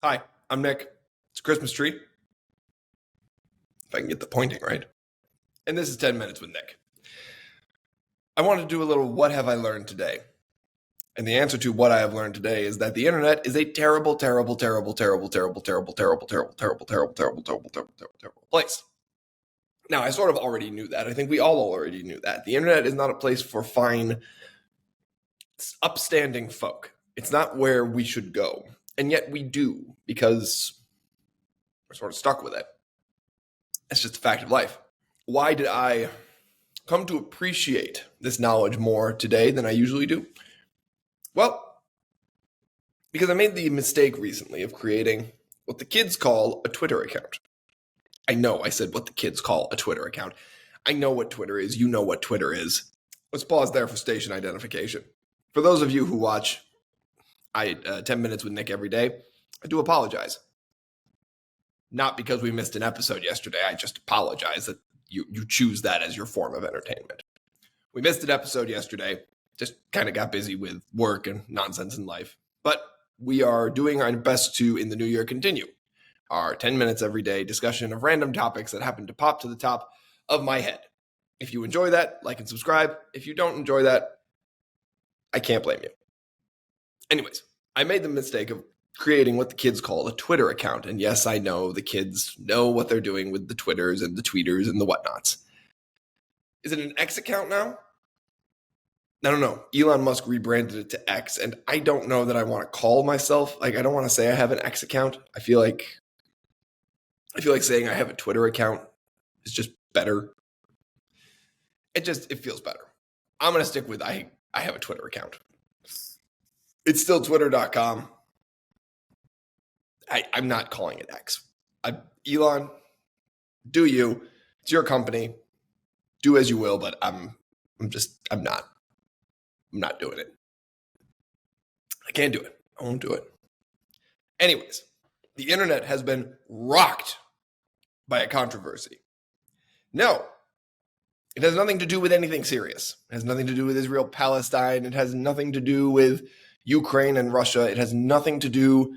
Hi, I'm Nick. It's a Christmas tree. If I can get the pointing right. And this is 10 Minutes with Nick. I want to do a little what have I learned today? And the answer to what I have learned today is that the internet is a terrible, terrible, terrible, terrible, terrible, terrible, terrible, terrible, terrible, terrible, terrible, terrible, terrible, terrible, terrible place. Now, I sort of already knew that. I think we all already knew that. The internet is not a place for fine, upstanding folk. It's not where we should go. And yet we do, because we're sort of stuck with it. It's just a fact of life. Why did I come to appreciate this knowledge more today than I usually do? Well, because I made the mistake recently of creating what the kids call a Twitter account. I know I said what the kids call a Twitter account. I know what Twitter is. You know what Twitter is. Let's pause there for station identification. For those of you who watch 10 Minutes with Nick every day, I do apologize. Not because we missed an episode yesterday. I just apologize that you choose that as your form of entertainment. We missed an episode yesterday. Just kind of got busy with work and nonsense in life. But we are doing our best to, in the new year, continue our 10 minutes every day discussion of random topics that happen to pop to the top of my head. If you enjoy that, like and subscribe. If you don't enjoy that, I can't blame you. Anyways, I made the mistake of creating what the kids call a Twitter account. And yes, I know the kids know what they're doing with the Twitters and the tweeters and the whatnots. Is it an X account now? I don't know. Elon Musk rebranded it to X, and I don't know that I want to call myself, I don't want to say I have an X account. I feel like saying I have a Twitter account is just better. It feels better. I'm going to stick with I have a Twitter account. It's still twitter.com. I'm not calling it X. Elon, do you. It's your company. Do as you will, but I'm not doing it. I can't do it. I won't do it. Anyways, the internet has been rocked by a controversy. No, it has nothing to do with anything serious. It has nothing to do with Israel, Palestine. It has nothing to do with Ukraine and Russia. It has nothing to do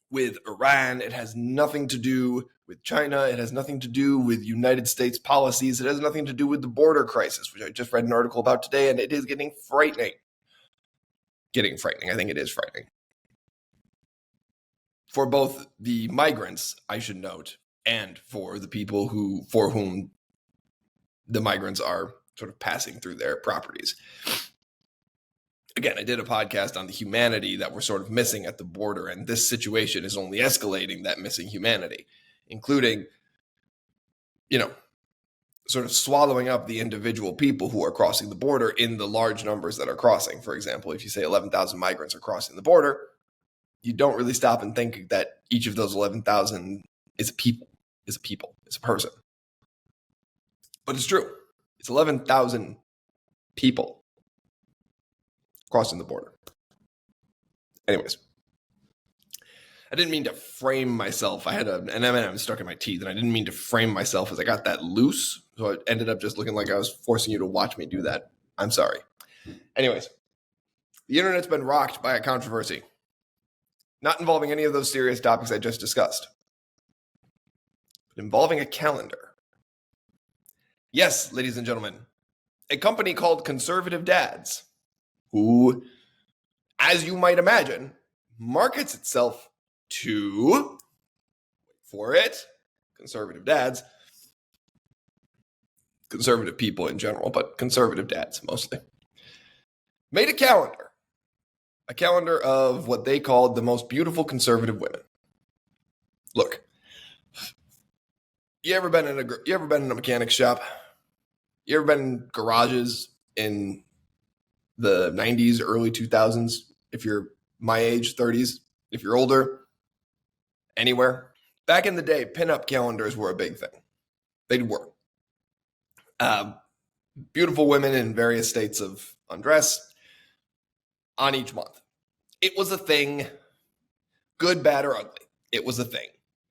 with Iran. It has nothing to do with China. It has nothing to do with United States policies. It has nothing to do with the border crisis, which I just read an article about today, and it is getting frightening. I think it is frightening. For both the migrants, I should note, and for the people for whom the migrants are sort of passing through their properties. Again, I did a podcast on the humanity that we're sort of missing at the border, and this situation is only escalating that missing humanity, including, sort of swallowing up the individual people who are crossing the border in the large numbers that are crossing. For example, if you say 11,000 migrants are crossing the border, you don't really stop and think that each of those 11,000 is a person. But it's true. It's 11,000 people crossing the border. Anyways, I didn't mean to frame myself. I had an M&M stuck in my teeth, and I didn't mean to frame myself as I got that loose. So it ended up just looking like I was forcing you to watch me do that. I'm sorry. Anyways, the internet's been rocked by a controversy, not involving any of those serious topics I just discussed, but involving a calendar. Yes, ladies and gentlemen, a company called Conservative Dads, who, as you might imagine, markets itself to, conservative dads, conservative people in general, but conservative dads mostly, made a calendar of what they called the most beautiful conservative women. Look, you ever been in a mechanic shop? You ever been in garages in the 90s, early 2000s? If you're my age, 30s, if you're older, anywhere. Back in the day, pinup calendars were a big thing. They were. Beautiful women in various states of undress on each month. It was a thing, good, bad, or ugly. It was a thing.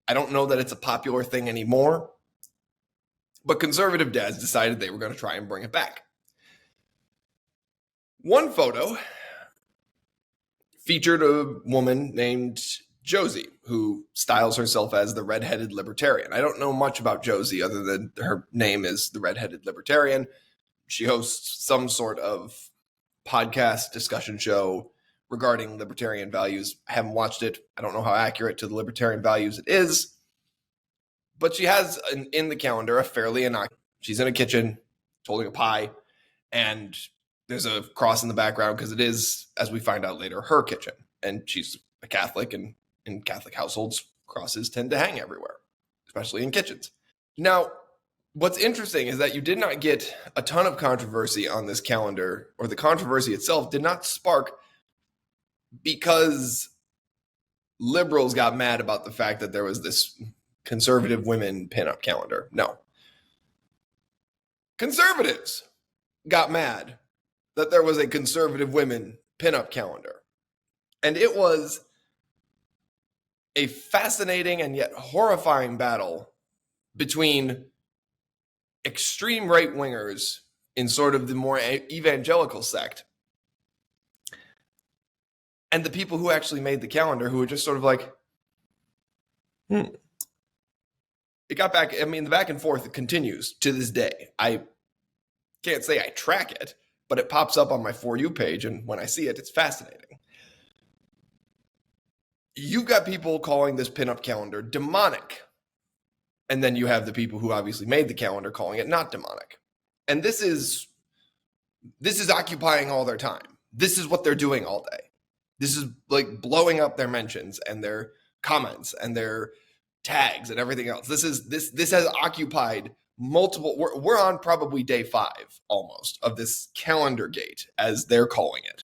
I don't know that it's a popular thing anymore, but conservative dads decided they were going to try and bring it back. One photo featured a woman named Josie, who styles herself as the redheaded libertarian. I don't know much about Josie other than her name is the redheaded libertarian. She hosts some sort of podcast discussion show regarding libertarian values. I haven't watched it. I don't know how accurate to the libertarian values it is. But she has in the calendar a fairly innocuous. She's in a kitchen holding a pie, and there's a cross in the background because it is, as we find out later, her kitchen. And she's a Catholic, and in Catholic households, crosses tend to hang everywhere, especially in kitchens. Now, what's interesting is that you did not get a ton of controversy on this calendar, or the controversy itself did not spark because liberals got mad about the fact that there was this conservative women pinup calendar. No. Conservatives got mad that there was a conservative women pinup calendar. And it was a fascinating and yet horrifying battle between extreme right-wingers in sort of the more evangelical sect and the people who actually made the calendar, who were just sort of like, It got back, I mean, the back and forth continues to this day. I can't say I track it, but it pops up on my For You page, and when I see it, it's fascinating. You've got people calling this pinup calendar demonic. And then you have the people who obviously made the calendar calling it not demonic. And this is occupying all their time. This is what they're doing all day. This is like blowing up their mentions and their comments and their tags and everything else. This has occupied multiple. We're on probably day 5 almost of this calendar gate, as they're calling it.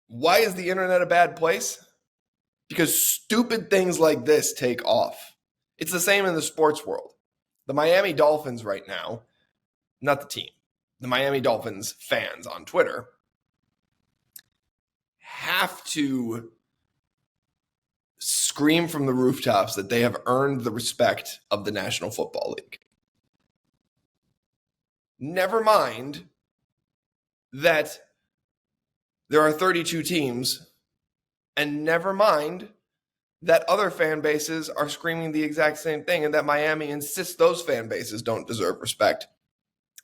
Why is the internet a bad place? Because stupid things like this take off. It's the same in the sports world. The Miami Dolphins right now, not the team, the Miami Dolphins fans on Twitter have to scream from the rooftops that they have earned the respect of the National Football League. Never mind that there are 32 teams, and never mind that other fan bases are screaming the exact same thing, and that Miami insists those fan bases don't deserve respect.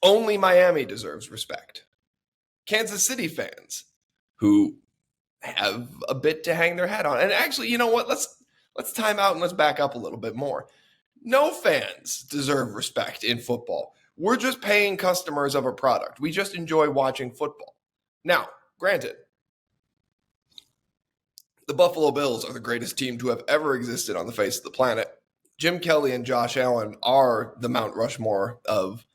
Only Miami deserves respect. Kansas City fans who have a bit to hang their hat on. And actually, you know what? Let's time out and let's back up a little bit more. No fans deserve respect in football. We're just paying customers of a product. We just enjoy watching football. Now, granted, the Buffalo Bills are the greatest team to have ever existed on the face of the planet. Jim Kelly and Josh Allen are the Mount Rushmore of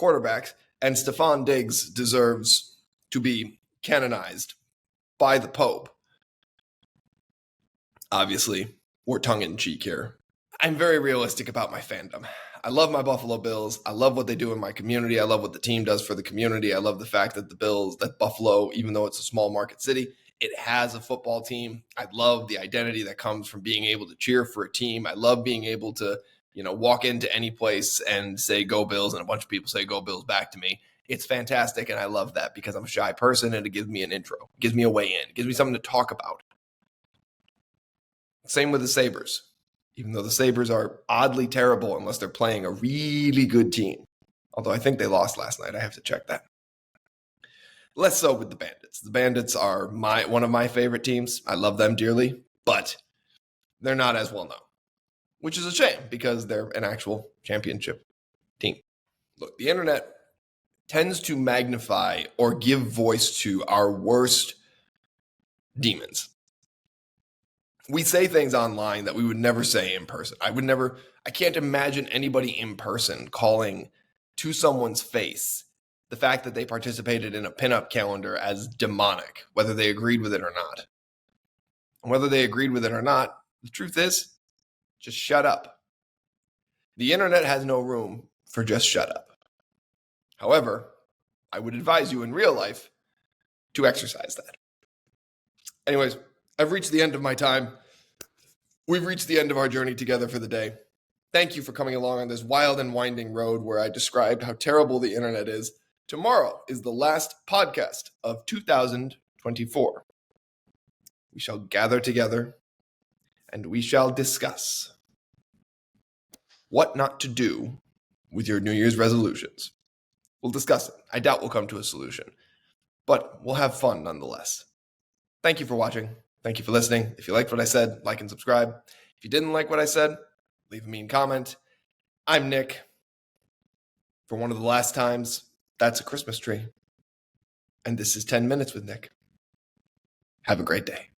quarterbacks, and Stephon Diggs deserves to be canonized by the Pope. Obviously, we're tongue-in-cheek here. I'm very realistic about my fandom. I love my Buffalo Bills. I love what they do in my community. I love what the team does for the community. I love the fact that that Buffalo, even though it's a small market city, it has a football team. I love the identity that comes from being able to cheer for a team. I love being able to, walk into any place and say, "Go Bills," and a bunch of people say, "Go Bills" back to me. It's fantastic, and I love that because I'm a shy person, and it gives me an intro. It gives me a way in. It gives me something to talk about. Same with the Sabres. Even though the Sabres are oddly terrible unless they're playing a really good team. Although I think they lost last night. I have to check that. Less so with the Bandits. The Bandits are one of my favorite teams. I love them dearly, but they're not as well known, which is a shame because they're an actual championship team. Look, the internet tends to magnify or give voice to our worst demons. We say things online that we would never say in person. I can't imagine anybody in person calling to someone's face the fact that they participated in a pinup calendar as demonic, whether they agreed with it or not. And whether they agreed with it or not, the truth is, just shut up. The internet has no room for just shut up. However, I would advise you in real life to exercise that. Anyways, I've reached the end of my time. We've reached the end of our journey together for the day. Thank you for coming along on this wild and winding road where I described how terrible the internet is. Tomorrow is the last podcast of 2024. we shall gather together and we shall discuss what not to do with your New Year's resolutions. We'll discuss it. I doubt we'll come to a solution, but we'll have fun nonetheless. Thank you for watching. Thank you for listening. If you liked what I said, like and subscribe. If you didn't like what I said, leave a mean comment. I'm Nick. For one of the last times, that's a Christmas tree. And this is 10 Minutes with Nick. Have a great day.